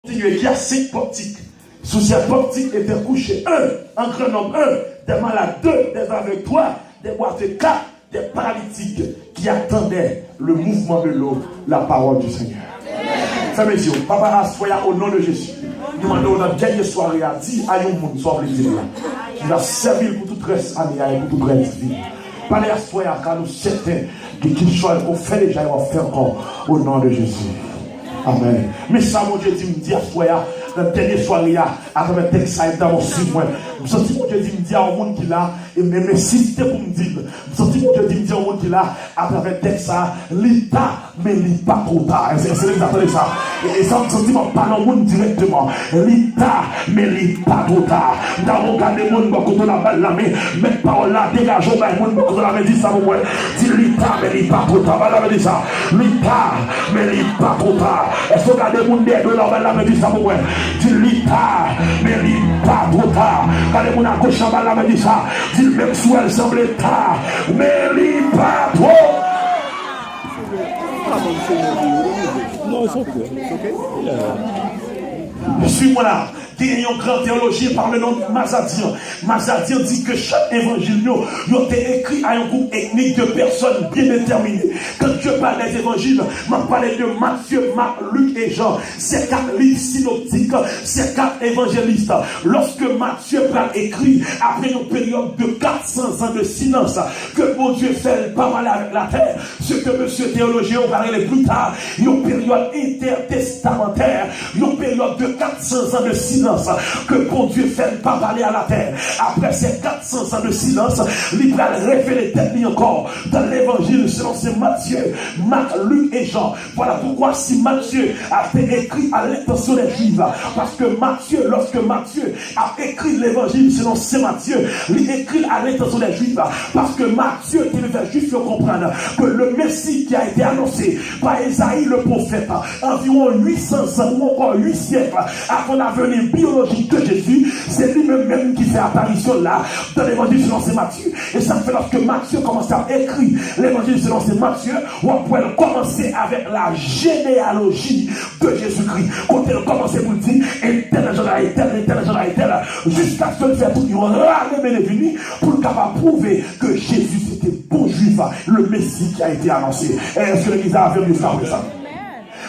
Qui a 5 portiques. Sous ces portiques étaient couchés un grand nombre, des malades, 2, des aveugles, 3, des boiteux, 4, des paralytiques qui attendaient le mouvement de l'eau, la parole du Seigneur. Frères et sœurs, Papa Assoya, au nom de Jésus, nous demandons notre dernière soirée à dire à un monde, soit plaisir, qui va servir pour tout reste année et pour tout reste vie. Parlez Assoya, car nous certains qu'il soit qu'on fait déjà et on fait encore au nom de Jésus. Amen. Mais ça, mon Dieu, dit me dit Assoya, dans la dernière soirée, à travers le texte, ça est dans mon suivre. Je sens mon Dieu dit me dire au monde qui là, et même insister pour me dire. Je sens mon Dieu dit me dire au monde qui là, à travers le texte, l'état, mais il pas trop tard. C'est exactement ça. Et ça me sentit mon parler au monde directement. L'état, mais il pas trop tard. Dans mon cas, les monde, quand on a balle la main, mais parole là, dégageons, mais le monde, quand on a dit ça, moi, dit l'état, mais il pas trop tard. Voilà, dit ça. L'état, mais il pas trop tard. Est-ce que vous regardez le monde derrière la main, dit ça, moi, dit l'état, mais il pas trop tard. Quand les gens à gauche en bas là me dit ça, dit même si elle semble tard, mais il pas trop. Non, it's okay. It's okay. Yeah. Suis-moi là. Il y a un grand théologien par le nom de Mazadian. Mazadian dit que chaque évangile a été écrit à un groupe ethnique de personnes bien déterminées. Quand je parle des évangiles, je parle de Matthieu, Marc, Luc et Jean. Ces 4 livres synoptiques, ces 4 évangélistes. Lorsque Matthieu a écrit, après une période de 400 ans de silence, que mon Dieu fait pas mal avec la terre, ce que monsieur théologien va parler plus tard, une période intertestamentaire, une période de 400 ans de silence. Que bon Dieu fait pas parler à la terre. Après ces 400 ans de silence, il va révéler tête encore dans l'évangile selon c'est Matthieu, Marc, Luc et Jean. Voilà pourquoi si Matthieu a été écrit à l'intention des Juifs, parce que Matthieu, lorsque Matthieu a écrit l'évangile selon c'est Matthieu, il écrit à l'intention des Juifs, parce que Matthieu qui veut faire juste comprendre que le Messie qui a été annoncé par Esaïe le prophète environ 800 ans ou encore 8 siècles avant la venue biologique de Jésus, c'est lui-même qui fait apparition là dans l'évangile selon c'est Matthieu. Et ça fait lorsque Matthieu commence à écrire l'évangile selon c'est Matthieu, on peut commencer avec la généalogie de Jésus-Christ. Quand elle commence pour dire tel, jusqu'à ce qu'il fait tout, il ramène les venus pour capable prouver que Jésus c'était bon juif, le Messie qui a été annoncé. Est-ce que l'Église a vu ça?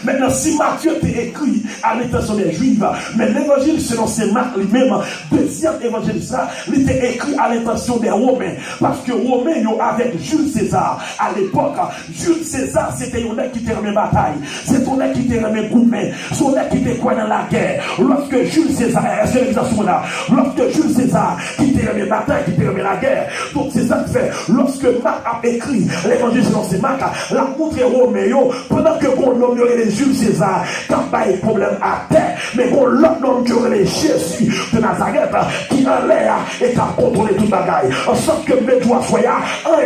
Maintenant, si Matthieu t'a écrit à l'intention des Juifs, mais l'évangile selon c'est Marc lui-même, deuxième évangile, ça, il était écrit à l'intention des Romains. Parce que Romains, avec Jules César, à l'époque, Jules César, c'était un mec qui était remis bataille. C'est un mec qui était remis gourmet. C'est un mec qui était quoi dans la guerre. Lorsque Jules César, est-ce que l'exemple là? Lorsque Jules César, qui était remis bataille, qui était remis la guerre. Donc, c'est ça que fait. Lorsque Marc a écrit l'évangile selon c'est Marc, l'a montré Romain, pendant que qu'on nomme Jules César, quand il y a un problème à terre, mais qu'on l'autre nom qui aurait Jésus de Nazareth, qui en l'air et qui a contrôlé toute la bagaille. En sorte que mes doigts soient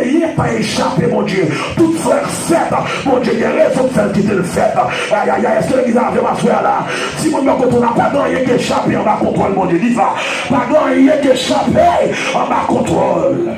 rien n'est pas échappé, mon Dieu. Tout frère fait, mon Dieu, il y a raison de faire qui te le fait. Aïe, aïe, aïe, est-ce que l'église a vu ma soeur là? Si mon Dieu, on n'a pas de rien qui échappé en bas contrôle, mon Dieu, il va. Pas de rien qui échappé en bas contrôle.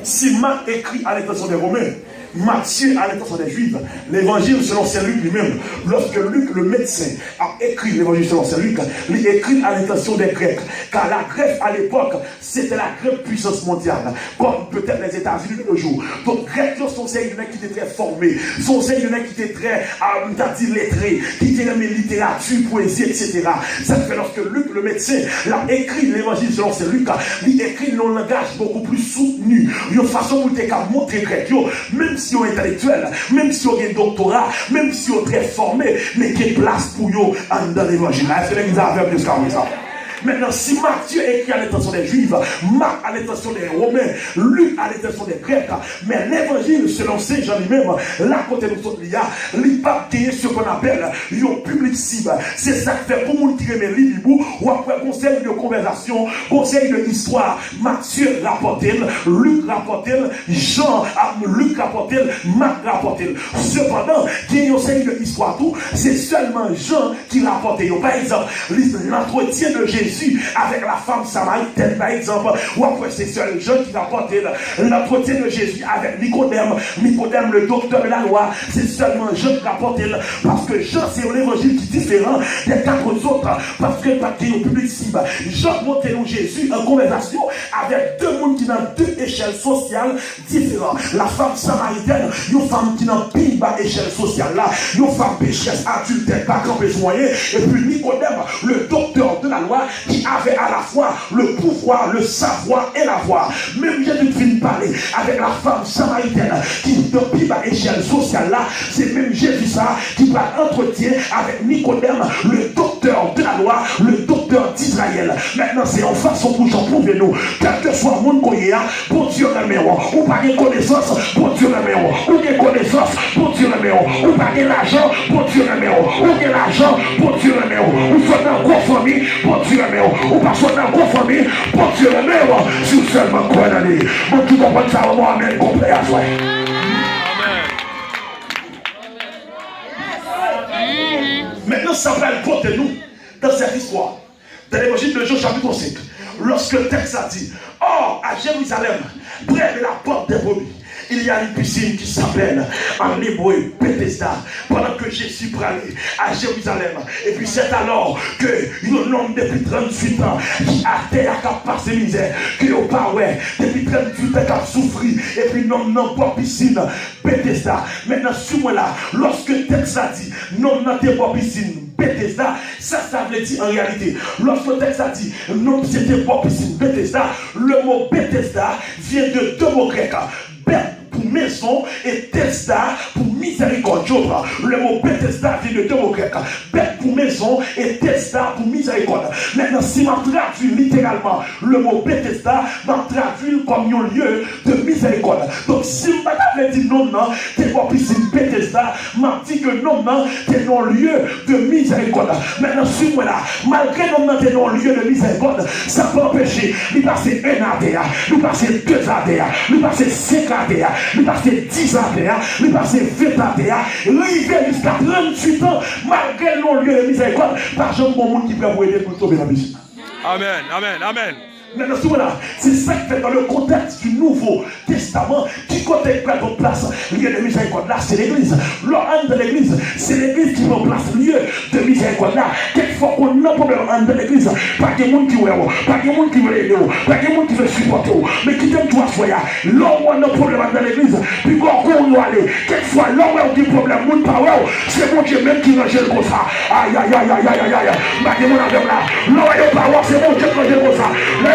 Si Marc écrit à l'intention des Romains, Matthieu à l'intention des Juifs, l'évangile selon Saint Luc lui-même, lorsque Luc le médecin a écrit l'évangile selon Saint Luc, il écrit à l'intention des Grecs, car la Grèce à l'époque c'était la grande puissance mondiale, comme peut-être les États-Unis de nos jours. Donc Grecs sont ces gens qui étaient très formés, sont ces gens qui étaient très lettrés, qui étaient aimés littérature, poésie, etc. Ça fait lorsque Luc le médecin l'a écrit l'évangile selon Saint Luc, il écrit dans un langage beaucoup plus soutenu, une façon où il était montrer Grec, même si on est intellectuel, même si on a un doctorat, même si on est très formé, mais qui est place pour eux dans l'évangile. Est-ce que l'église a fait plus qu'à ça? Maintenant, si Matthieu écrit à l'intention des Juifs, Marc à l'intention des Romains, Luc à l'intention des Grecs, mais l'évangile selon Saint Jean lui-même, là côté de notre lia, il pas ce qu'on appelle un public cible. C'est ça que fait pour nous tirer mes livres ou après conseil de conversation, conseil de histoire. Matthieu rapporte, Luc rapporte, Jean, Luc rapporte, Marc rapporte. Cependant, qui est un conseil de histoire tout, c'est seulement Jean qui rapporte. Par exemple, l'entretien de Jésus Jésus avec la femme samaritaine, par exemple, ou après c'est seul Jean qui rapporte l'entretien de Jésus avec Nicodème. Nicodème, le docteur de la loi, c'est seulement Jean qui rapporte, parce que Jean, c'est un évangile qui est différent des 4 autres, parce que pas qu'il est au public cible. Jean montre nous Jésus en conversation avec 2 mondes qui ont 2 échelles sociales différentes. La femme samaritaine, une femme qui n'a pas échelle sociale là, une femme pécheresse, adultère, pas grand besoin, et puis Nicodème, le docteur de la loi, qui avait à la fois le pouvoir, le savoir et la voix. Même Jésus vient parler avec la femme samaritaine qui n'a pas échelle sociale là, c'est même Jésus ça qui va entretien avec Nicodème, le docteur de la loi, le docteur d'Israël. Maintenant, c'est en façon pour j'en prouve nous, quel que soit mon courrier, pour Dieu le ou pas de connaissance, pour Dieu le ou des connaissances, pour Dieu le ou pas de l'argent, pour Dieu le ou de l'argent, pour Dieu le ou soit dans une famille, pour Dieu le ou pas soit dans une famille, pour Dieu le si vous seulement croyez en lui. Mon tout comprend ça, on va amener complet à soi. Maintenant, ça va le porter nous dans cette histoire. Dans l'évangile de Jean, chapitre 5, lorsque le texte a dit, or, à Jérusalem, près de la porte des brebis, il y a une piscine qui s'appelle en hébreu Bethesda. Pendant que Jésus parlait à Jérusalem, et puis c'est alors que un homme depuis 38 ans qui a été à passer misère, qui au pas ouais, depuis 38 ans qui a souffert, et puis non non pas piscine Bethesda. Maintenant sur moi là, lorsque le texte a dit non non pas piscine Bethesda, ça veut dire en réalité, lorsque le texte a dit non c'était pas piscine Bethesda, le mot Bethesda vient de 2 mots grecs. Pour maison et Tesda pour miséricorde. Le mot Bethesda vient de 2 mots grecs. Beth pour maison et Tesda pour miséricorde. Maintenant, si je traduis littéralement le mot Bethesda, je traduis comme un lieu de miséricorde. Donc, si je dis non, non, c'est pas piscine Bethesda, je dis que non, non, c'est un lieu de miséricorde. Maintenant, si moi là, malgré non, non, c'est un lieu de miséricorde, ça peut empêcher de passer 1 ADA, de passer 2 ADA, de passer 5 ADA. Il passé 10 ans, il passé 20 ans, il jusqu'à 38 ans, malgré le lieu de miséricorde, par exemple, mon monde qui peut vous aider pour tomber dans la musique. Amen, amen, amen. Maintenant, c'est ça qui fait dans le contexte du Nouveau Testament, qui contexte en place lieu de miséricorde. Là, c'est l'église. L'homme de l'église, c'est l'église qui met en place lieu de miséricorde. Là, quelquefois qu'on a un problème de l'église, pas de monde qui veut, pas de monde qui veut aider, pas de monde qui veut supporter, mais qui t'aime toi, soya. L'homme a un problème dans l'église, puis quand on doit aller, quelquefois l'homme a un problème, monde pas, c'est mon Dieu même qui range comme ça. Aïe, aïe, aïe, aïe, aïe, aïe, aïe, bah, de mon avec là. L'homme a pas, c'est mon Dieu qui range comme ça.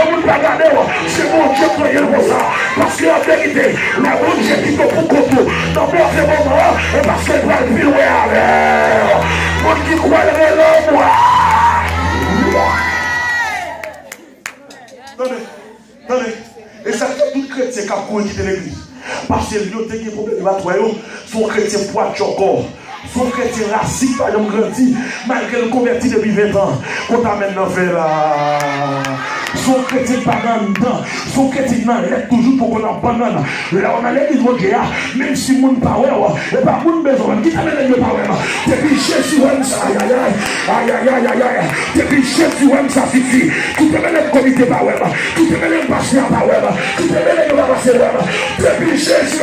Vous ne pas regarder, c'est mon Dieu qui est comme ça. Parce qu'en vérité, la bonne Dieu qui est pour Koto, dans ce moment, et parce qu'elle va le vivre avec. Mon qui croit le moi. Attendez. Et ça fait tout chrétien qui a quitté l'église. Parce que l'autre qui est problème, son chrétien poids encore. Son chrétien raciste, par exemple, grandi, malgré le converti depuis 20 ans, qu'on t'amène dans le là. Son chrétien pas dans dedans, son chrétien l'aide toujours pour qu'on en banane. Là, on a l'église de Dieu, même si mon power, et pas mon besoin, qui t'amène le power. Depuis Jésus, ça, aïe. Depuis Jésus, ça suffit. Qui t'amène le comité power, qui t'amène le patient power, qui t'amène le passer. Depuis Jésus,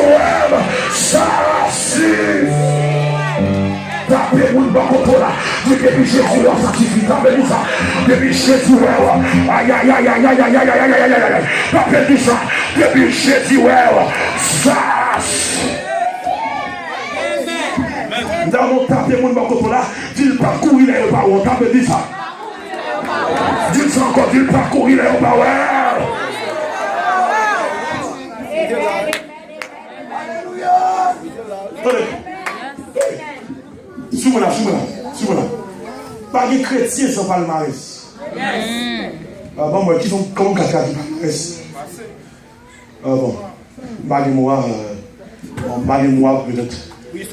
ça suffit. Tapez mon bacoto là, depuis Jésus, ça suffit, tapez ça, depuis Jésus, aïe, tapez ça, depuis Jésus, ça. Dans mon tapez mon bacoto là, dit parcours, il est au power, tapez ça. Dit ça encore, dit parcours, il est au power. Soumana. Pas de chrétiens sans palmarès. Bon, moi, qui sont comme quelqu'un qui palmarès. Bon, pas de moi peut-être.